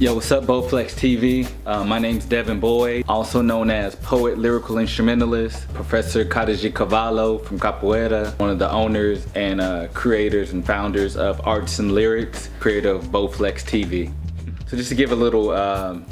Yo, what's up, BoFlex TV? My name's Devon Boyd, also known as Poet Lyrical Instrumentalist, Professor Kadaji Cavallo from Capoeira, one of the owners and creators and founders of Arts and Lyrics, creator of BoFlex TV. So just to give a little, a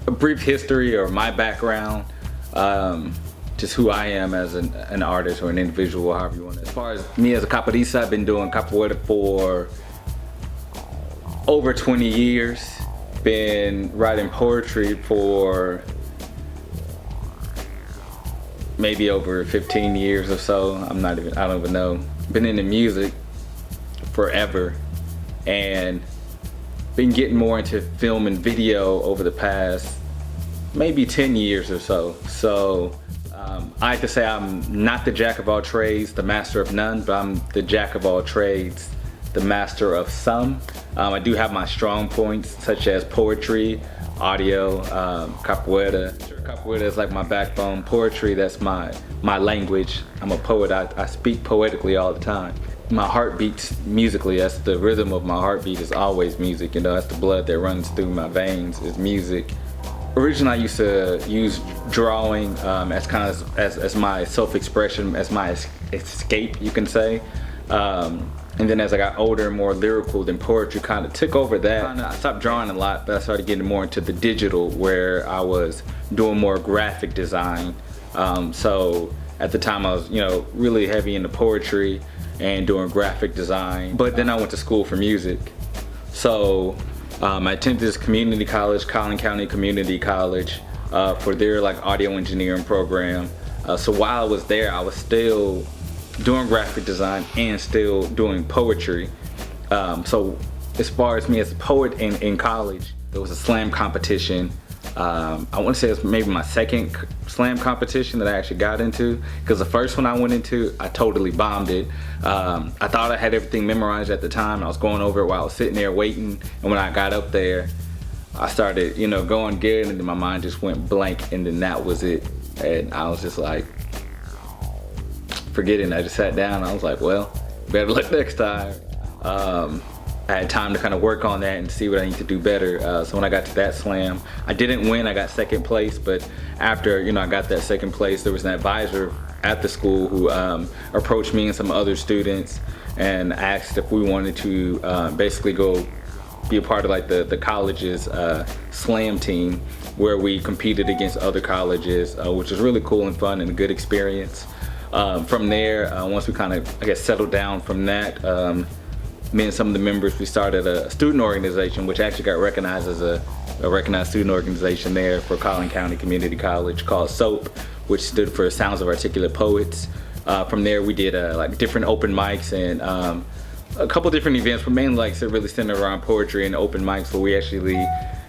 brief history or my background, just who I am as an artist or an individual, however you want to. As far as me as a capoeirista, I've been doing capoeira for over 20 years. Been writing poetry for maybe over 15 years or so. I don't even know. Been into music forever and been getting more into film and video over the past maybe 10 years or so. So I like to say I'm not the jack of all trades, the master of none, but I'm the jack of all trades, the master of some. I do have my strong points such as poetry, audio, capoeira. Capoeira is like my backbone. Poetry, that's my language. I'm a poet. I speak poetically all the time. My heart beats musically. That's the rhythm of my heartbeat is always music. You know, that's the blood that runs through my veins is music. Originally, I used to use drawing as kind of as my self-expression, as my escape, you can say. And then as I got older and more lyrical, then poetry kind of took over that. I stopped drawing a lot, but I started getting more into the digital where I was doing more graphic design. So at the time I was, really heavy into poetry and doing graphic design. But then I went to school for music. So I attended this community college, Collin County Community College, for their audio engineering program. So while I was there, I was still doing graphic design and still doing poetry. So as far as me as a poet in college, there was a slam competition. I want to say it's maybe my second slam competition that I actually got into, because the first one I went into, I totally bombed it. I thought I had everything memorized at the time. I was going over it while I was sitting there waiting, and when I got up there, I started, going good, and then my mind just went blank, and then that was it. And I was just like, forgetting. I just sat down. I was like, well, better luck next time. I had time to kind of work on that and see what I need to do better. So when I got to that slam, I didn't win. I got second place, but after I got that second place, there was an advisor at the school who approached me and some other students and asked if we wanted to basically go be a part of the college's slam team, where we competed against other colleges, which was really cool and fun and a good experience. From there, once we kind of, settled down from that, me and some of the members, we started a student organization, which actually got recognized as a recognized student organization there for Collin County Community College, called SOAP, which stood for Sounds of Articulate Poets. From there, we did different open mics and a couple different events, but mainly really centered around poetry and open mics, where we actually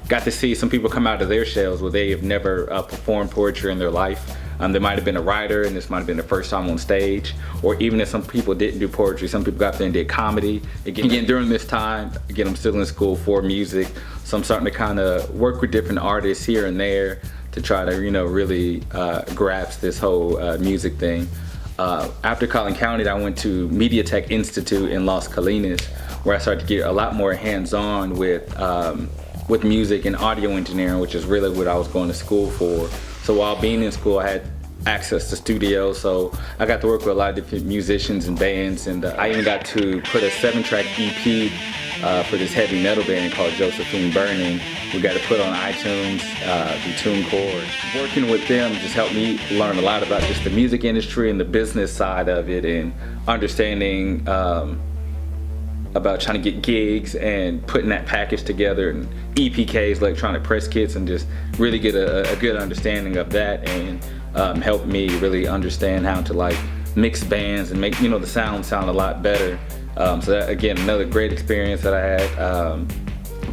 got to see some people come out of their shells where they have never performed poetry in their life. They might have been a writer and this might have been the first time on stage, or even if some people didn't do poetry, some people got there and did comedy. Again, during this time, again, I'm still in school for music, so I'm starting to kind of work with different artists here and there to try to, really grasp this whole music thing. After Collin County, I went to Media Tech Institute in Las Colinas, where I started to get a lot more hands-on with music and audio engineering, which is really what I was going to school for. So while being in school, I had access to studios, so I got to work with a lot of different musicians and bands, and I even got to put a 7-track EP for this heavy metal band called Josephine Burning. We got to put on iTunes through TuneCore. Working with them just helped me learn a lot about just the music industry and the business side of it, and understanding about trying to get gigs and putting that package together, and EPKs, electronic press kits, and just really get a good understanding of that, and help me really understand how to mix bands and make the sound a lot better. So that, again, another great experience that I had.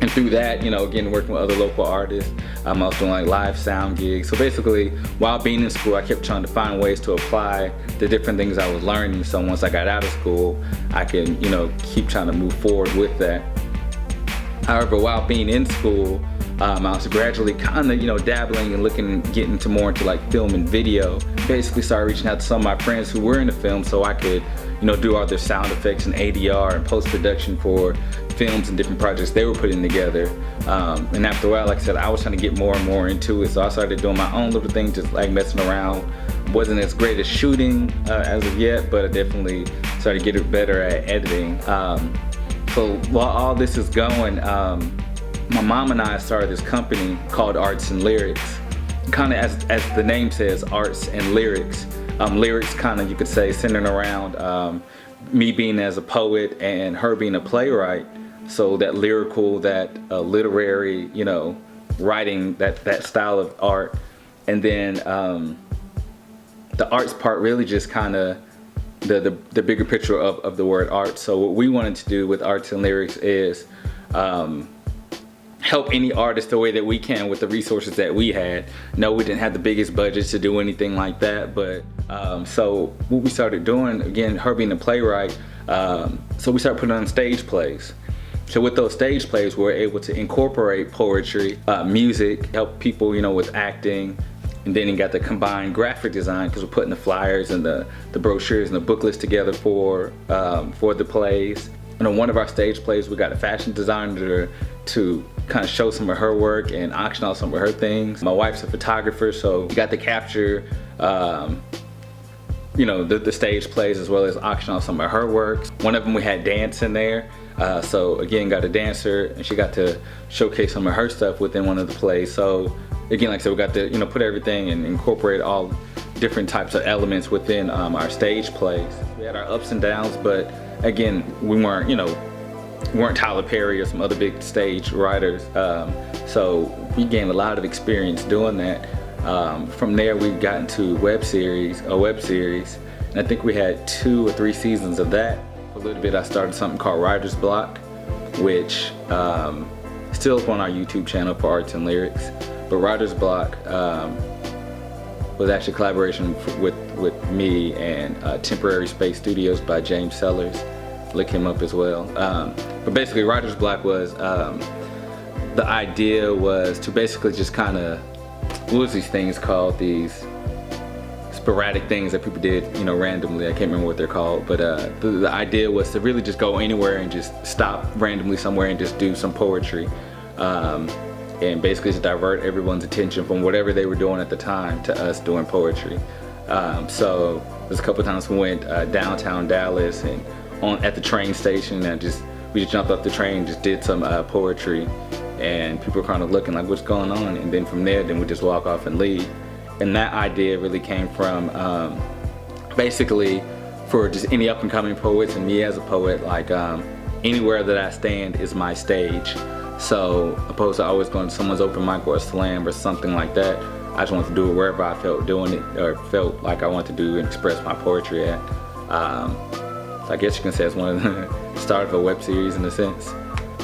And through that, again, working with other local artists, I'm also doing live sound gigs. So basically, while being in school, I kept trying to find ways to apply the different things I was learning. So once I got out of school, I can, keep trying to move forward with that. However, while being in school, I was gradually kind of, dabbling and getting more into like film and video. Basically started reaching out to some of my friends who were in the film so I could, do all their sound effects and ADR and post-production for films and different projects they were putting together. And after a while, like I said, I was trying to get more and more into it, so I started doing my own little thing, just like messing around. Wasn't as great at shooting as of yet, but I definitely started to get better at editing. So while all this is going, my mom and I started this company called Arts and Lyrics. Kind of as the name says, arts and lyrics. Lyrics kind of, you could say, centering around me being as a poet and her being a playwright. So that lyrical, that literary, writing, that style of art. And then the arts part really just kind of the bigger picture of the word art. So what we wanted to do with Arts and Lyrics is help any artist the way that we can with the resources that we had. No, we didn't have the biggest budgets to do anything like that, but so what we started doing, again, her being a playwright, so we started putting on stage plays. So with those stage plays, we were able to incorporate poetry, music, help people, with acting, and then you got the combined graphic design because we're putting the flyers and the brochures and the booklets together for the plays. And on one of our stage plays, we got a fashion designer to kind of show some of her work and auction off some of her things. My wife's a photographer, so we got to capture the stage plays as well as auction off some of her works. One of them we had dance in there, so again, got a dancer and she got to showcase some of her stuff within one of the plays. So again, like I said, we got to put everything and incorporate all different types of elements within our stage plays. We had our ups and downs, but again, we weren't Tyler Perry or some other big stage writers, so we gained a lot of experience doing that. From there, we got into a web series, and I think we had 2 or 3 seasons of that. A little bit, I started something called Writer's Block, which still is on our YouTube channel for Arts and Lyrics. But Writer's Block was actually a collaboration with me and Temporary Space Studios by James Sellers. Look him up as well. But basically, Writer's Block was, the idea was to basically just kind of, what was these things called? These sporadic things that people did, randomly. I can't remember what they're called, but the idea was to really just go anywhere and just stop randomly somewhere and just do some poetry. And basically just divert everyone's attention from whatever they were doing at the time to us doing poetry. So there's a couple of times we went downtown Dallas and at the train station, and we just jumped off the train and just did some poetry, and people were kind of looking like, what's going on? And then from there, we just walk off and leave. And that idea really came from basically for just any up and coming poets and me as a poet, like anywhere that I stand is my stage. So opposed to always going to someone's open mic or a slam or something like that, I just wanted to do it wherever I felt doing it or felt like I wanted to do and express my poetry at. So I guess you can say it's one of the start of a web series in a sense.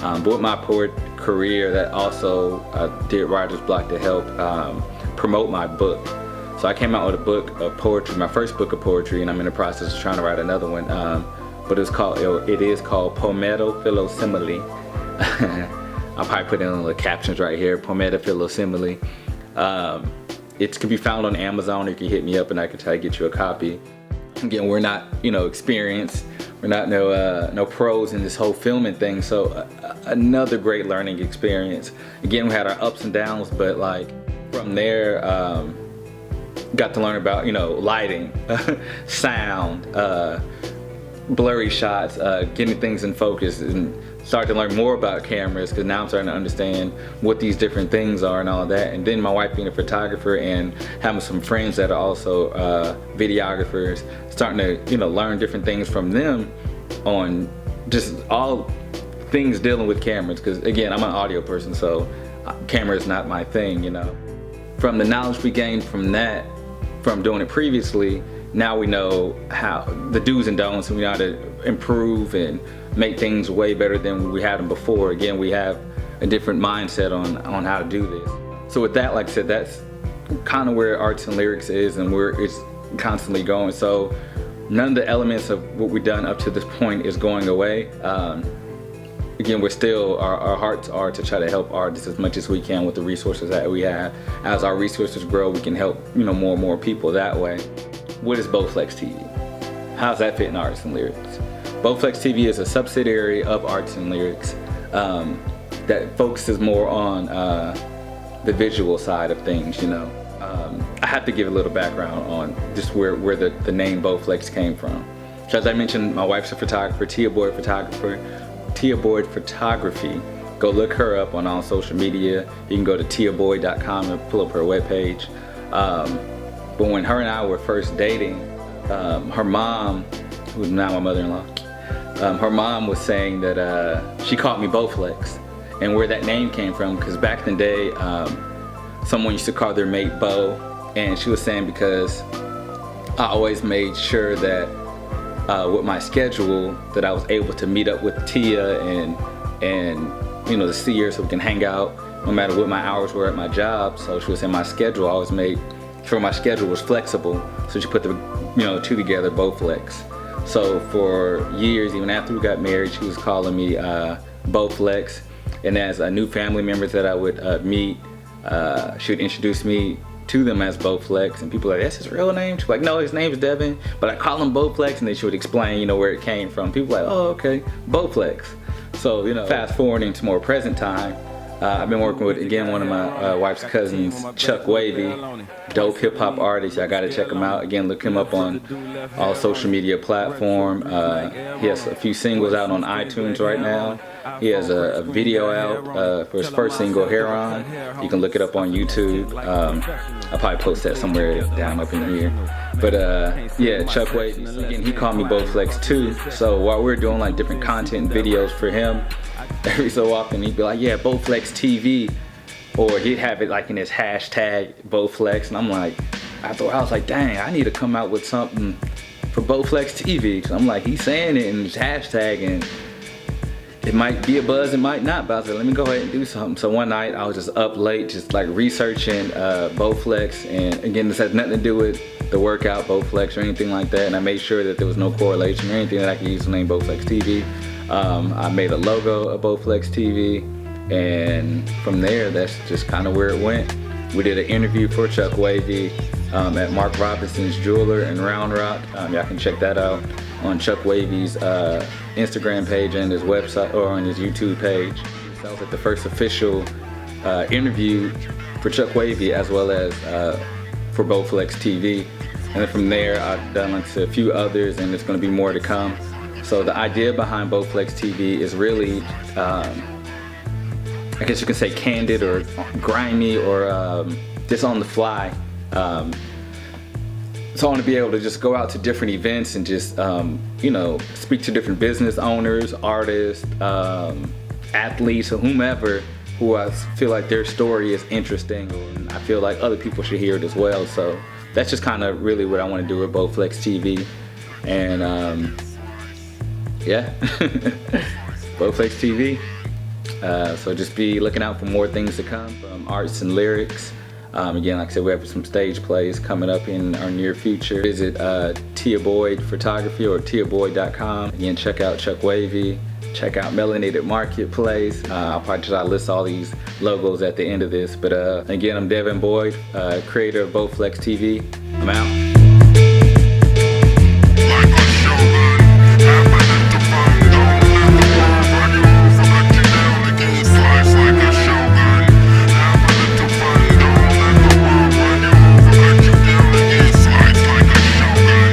But with my poet career, that also did Writer's Block to help promote my book. So I came out with a book of poetry, my first book of poetry, and I'm in the process of trying to write another one. But it is called Pometo Philosimile. I'll probably put in the captions right here, Pometo Philosimile. It can be found on Amazon, or you can hit me up and I can try to get you a copy. Again, we're not, experienced. We're not no pros in this whole filming thing, so another great learning experience. Again, we had our ups and downs, but like from there, got to learn about lighting, sound, blurry shots, getting things in focus, and started to learn more about cameras, because now I'm starting to understand what these different things are and all that. And then my wife being a photographer and having some friends that are also videographers, starting to learn different things from them on just all things dealing with cameras, because again, I'm an audio person, so camera is not my thing. From the knowledge we gained from that, from doing it previously, now we know how the do's and don'ts, and we know how to improve and make things way better than we had them before. Again, we have a different mindset on how to do this. So with that, like I said, that's kind of where Arts and Lyrics is, and where it's constantly going. So none of the elements of what we've done up to this point is going away. again, we're still, our hearts are to try to help artists as much as we can with the resources that we have. As our resources grow, we can help, you know, more and more people that way. What is BoFlex TV? How's that fit in Arts and Lyrics? BoFlex TV is a subsidiary of Arts and Lyrics that focuses more on the visual side of things, you know. I have to give a little background on just where the name BoFlex came from. As I mentioned, my wife's a photographer, Tia Boyd Photography. Go look her up on all social media. You can go to tiaboyd.com and pull up her webpage. But when her and I were first dating, her mom, who's now my mother-in-law, her mom was saying that she called me BoFlex, and where that name came from, because back in the day, someone used to call their mate Bo, and she was saying because I always made sure that with my schedule that I was able to meet up with Tia and you know, to see her so we can hang out no matter what my hours were at my job. So she was saying my schedule, I always made sure my schedule was flexible, so she put the, you know, two together, BoFlex. So for years, even after we got married, she was calling me BoFlex. And as new family members that I would meet, she would introduce me to them as BoFlex, and people were like, that's his real name? She's like, no, his name's Devon, but I call him BoFlex, and then she would explain, you know, where it came from. People were like, oh, okay, BoFlex. So, you know, fast forwarding to more present time, I've been working with, again, one of my wife's cousins, Chuck Wavy, dope hip hop artist. I gotta check him out. Again, look him up on all social media platform. He has a few singles out on iTunes right now. He has a video out for his first single, Hair On. You can look it up on YouTube. I'll probably post that somewhere down up in here. But yeah, Chuck Wavy, again, he called me BoFlex too. So while we're doing like different content videos for him, every so often he'd be like, yeah, BoFlex TV, or he'd have it like in his hashtag BoFlex, and I'm like, after I was like, dang, I need to come out with something for BoFlex TV. So I'm like, he's saying it in his hashtag, and it might be a buzz, it might not, but I was like, let me go ahead and do something. So one night I was just up late, just like researching BoFlex, and again, this has nothing to do with the workout BoFlex or anything like that, and I made sure that there was no correlation or anything that I could use the name BoFlex TV. I made a logo of BoFlex TV, and from there, that's just kind of where it went. We did an interview for Chuck Wavy at Mark Robinson's Jeweler in Round Rock. Y'all can check that out on Chuck Wavy's Instagram page and his website, or on his YouTube page. That was like the first official interview for Chuck Wavy, as well as for BoFlex TV. And then from there, I've done like a few others, and there's going to be more to come. So the idea behind BoFlex TV is really, I guess you can say candid or grimy or just on the fly. So I want to be able to just go out to different events and just, you know, speak to different business owners, artists, athletes, or whomever who I feel like their story is interesting, and I feel like other people should hear it as well. So that's just kind of really what I want to do with BoFlex TV. And yeah, BoFlex TV. So just be looking out for more things to come from Arts and Lyrics. Again, like I said, we have some stage plays coming up in our near future. Visit Tia Boyd Photography or tiaboyd.com. Again, check out Chuck Wavy. Check out Melanated Marketplace. I'll probably try to list all these logos at the end of this. But again, I'm Devon Boyd, creator of BoFlex TV. I'm out.